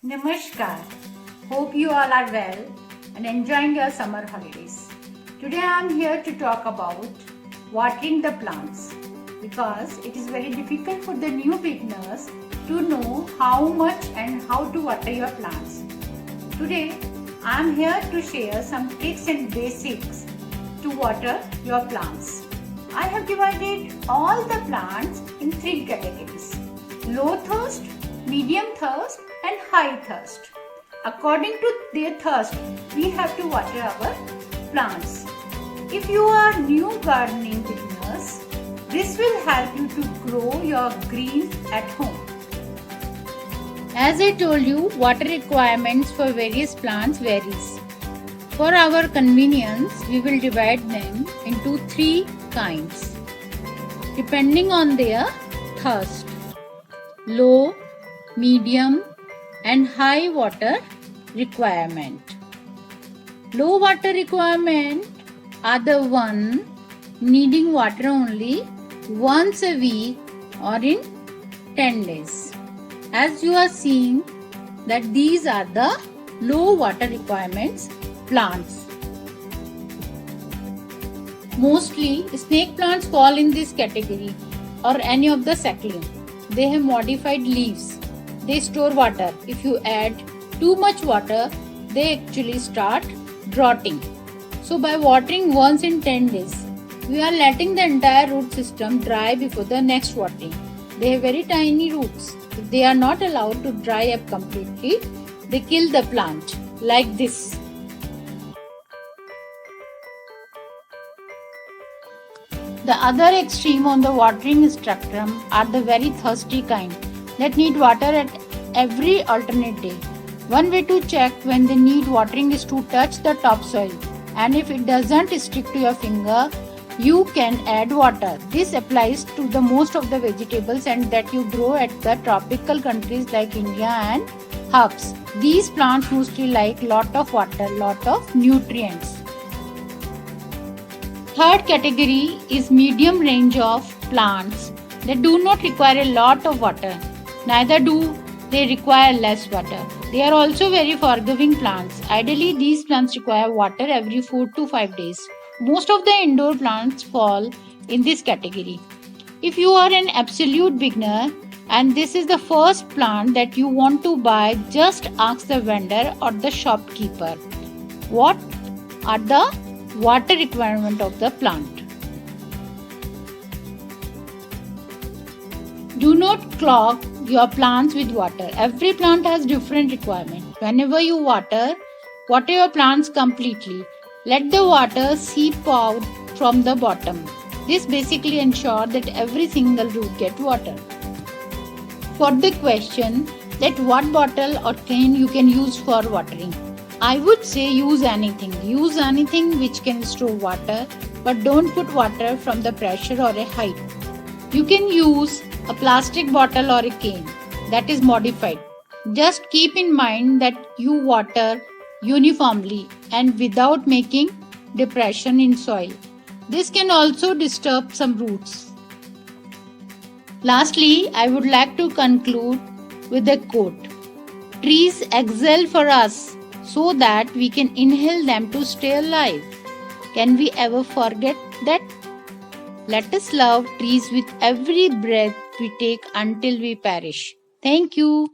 Namaskar. Hope you all are well and enjoying your summer holidays. Today I am here to talk about watering the plants because it is very difficult for the new beginners to know how much and how to water your plants. Today I am here to share some tricks and basics to water your plants. I have divided all the plants in 3 categories: low thirst, medium thirst and high thirst. According to their thirst, we have to water our plants. If you are new gardening beginners, this will help you to grow your greens at home. As I told you, water requirements for various plants varies. For our convenience, we will divide them into 3 kinds depending on their thirst: low, medium and high water requirement. Low water requirement are the one needing water only once a week or in 10 days. As you are seeing that these are the low water requirements plants. Mostly snake plants fall in this category or any of the succulent. They have modified leaves. They store water. If you add too much water, they actually start rotting. So by watering once in 10 days, we are letting the entire root system dry before the next watering. They have very tiny roots. If they are not allowed to dry up completely, they kill the plant like this. The other extreme on the watering spectrum are the very thirsty kind that need water at every alternate day. One way to check when they need watering is to touch the topsoil, and if it doesn't stick to your finger, you can add water. This applies to the most of the vegetables and that you grow at the tropical countries like India and herbs. These plants mostly like lot of water, lot of nutrients. Third category is medium range of plants that do not require a lot of water. Neither do they require less water. They are also very forgiving plants. Ideally, these plants require water every 4 to 5 days. Most of the indoor plants fall in this category. If you are an absolute beginner and this is the first plant that you want to buy, just ask the vendor or the shopkeeper what are the water requirement of the plant. Do not clog your plants with water. Every plant has different requirement. Whenever you water your plants completely. Let the water seep out from the bottom. This basically ensures that every single root gets water. For the question that what bottle or can you can use for watering, I would say use anything. Use anything which can store water, but don't put water from the pressure or a height. You can use a plastic bottle or a cane that is modified. Just keep in mind that you water uniformly and without making depression in soil. This can also disturb some roots. Lastly, I would like to conclude with a quote. Trees exhale for us so that we can inhale them to stay alive. Can we ever forget that? Let us love trees with every breath we take until we perish. Thank you.